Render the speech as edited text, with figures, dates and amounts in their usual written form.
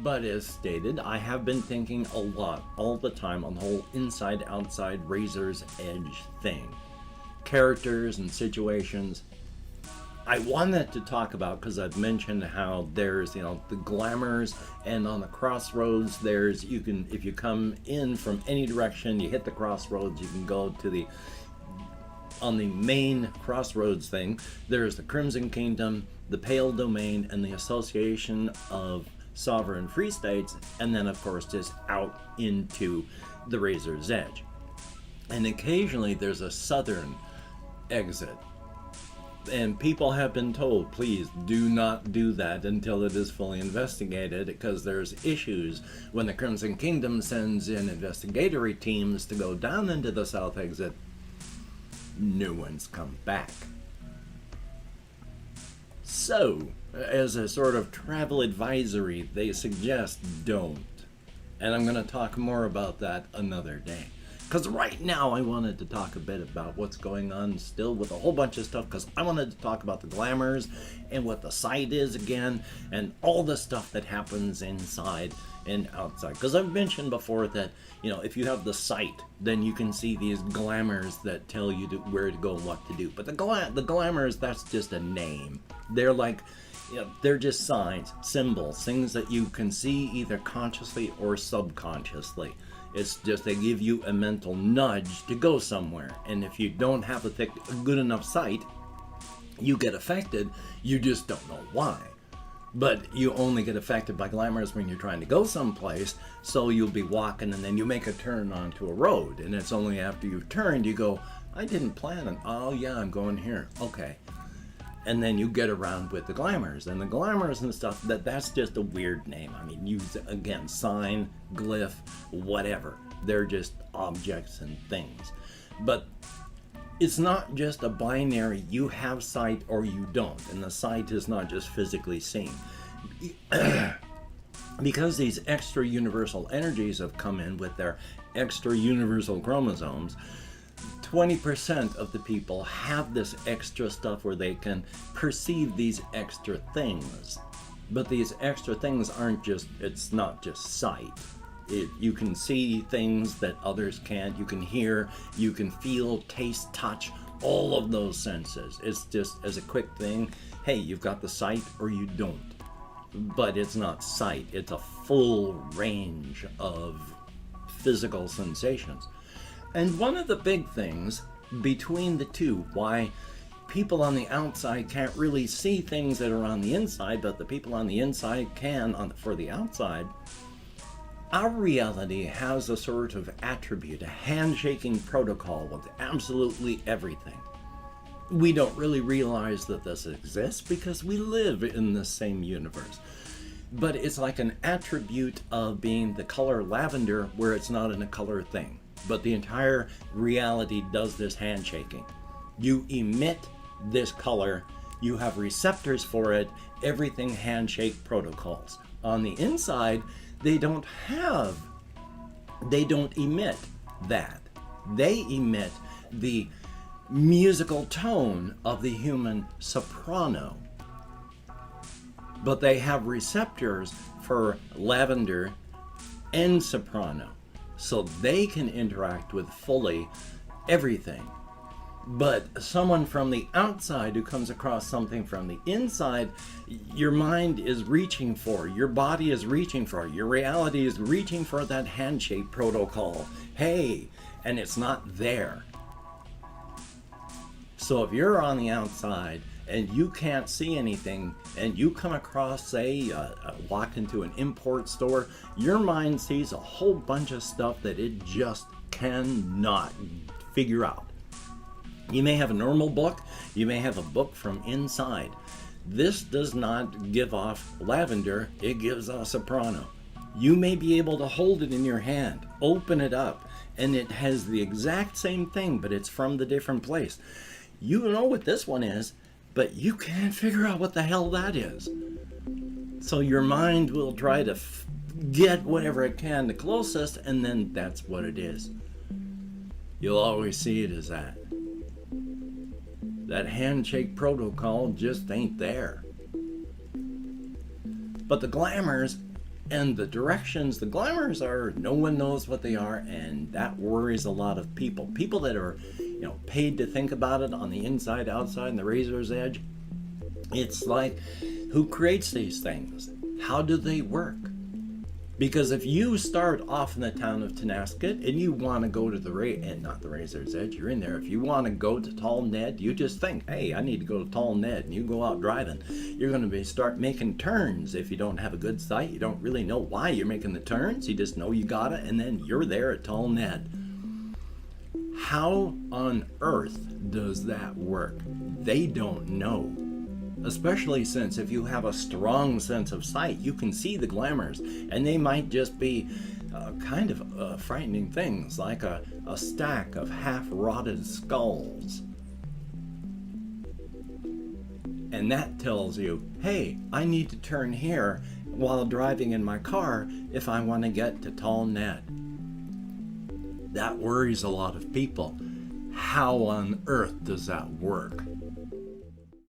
But as stated, I have been thinking a lot, all the time, on the whole inside-outside razor's edge thing. Characters and situations. I wanted to talk about, because I've mentioned how there's, the Glamours, and on the crossroads there's, if you come in from any direction, you hit the crossroads, you can go to on the main crossroads thing, there's the Crimson Kingdom, the Pale Domain, and the Association of Sovereign Free States, and then of course just out into the razor's edge. And occasionally there's a southern exit. And people have been told, please do not do that until it is fully investigated, because there's issues when the Crimson Kingdom sends in investigatory teams to go down into the south exit. No one's come back. So, as a sort of travel advisory, they suggest don't. And I'm going to talk more about that another day. Because right now I wanted to talk a bit about what's going on still with a whole bunch of stuff, because I wanted to talk about the Glamours and what the site is again, and all the stuff that happens inside and outside. Because I've mentioned before that, if you have the site, then you can see these Glamours that tell you where to go and what to do. But the Glamours, that's just a name. They're like, they're just signs, symbols, things that you can see either consciously or subconsciously. It's just they give you a mental nudge to go somewhere. And if you don't have a good enough sight, you get affected. You just don't know why. But you only get affected by Glamours when you're trying to go someplace. So you'll be walking and then you make a turn onto a road. And it's only after you've turned you go, I didn't plan it. Oh yeah, I'm going here. Okay. And then you get around with the Glamours. And the Glamours and stuff, that's just a weird name. I mean, use, again, sign, glyph, whatever. They're just objects and things. But it's not just a binary, you have sight or you don't. And the sight is not just physically seen. Because these extra universal energies have come in with their extra universal chromosomes, 20% of the people have this extra stuff where they can perceive these extra things. But these extra things it's not just sight. You can see things that others can't. You can hear, you can feel, taste, touch, all of those senses. It's just as a quick thing, hey, you've got the sight or you don't. But it's not sight, it's a full range of physical sensations. And one of the big things between the two, why people on the outside can't really see things that are on the inside, but the people on the inside can for the outside, our reality has a sort of attribute, a handshaking protocol with absolutely everything. We don't really realize that this exists because we live in the same universe. But it's like an attribute of being the color lavender where it's not in a color thing. But the entire reality does this handshaking. You emit this color, you have receptors for it, everything handshake protocols. On the inside, they don't emit that. They emit the musical tone of the human soprano. But they have receptors for lavender and soprano. So they can interact with fully everything. But someone from the outside who comes across something from the inside, your mind is reaching for, your body is reaching for, your reality is reaching for that handshake protocol. Hey, and it's not there. So if you're on the outside and you can't see anything, and you come across, say, walk into an import store, your mind sees a whole bunch of stuff that it just cannot figure out. You may have a normal book, you may have a book from inside. This does not give off lavender, it gives off soprano. You may be able to hold it in your hand, open it up, and it has the exact same thing, but it's from the different place. You know what this one is, but you can't figure out what the hell that is. So your mind will try to get whatever it can, the closest, and then that's what it is. You'll always see it as that. That handshake protocol just ain't there. But the Glamours And the directions, the Glamours are, no one knows what they are, and that worries a lot of people. People that are, paid to think about it on the inside, outside, and the razor's edge. It's like, who creates these things? How do they work? Because if you start off in the town of Tonasket and you want to go to not the razor's edge, you're in there. If you want to go to Tall Ned, you just think, hey, I need to go to Tall Ned, and you go out driving. You're going to start making turns. If you don't have a good sight, you don't really know why you're making the turns. You just know you got it, and then you're there at Tall Ned. How on earth does that work? They don't know. Especially since if you have a strong sense of sight, you can see the Glamours, and they might just be kind of frightening things, like a stack of half-rotted skulls. And that tells you, hey, I need to turn here while driving in my car if I want to get to Tall Ned. That worries a lot of people. How on earth does that work?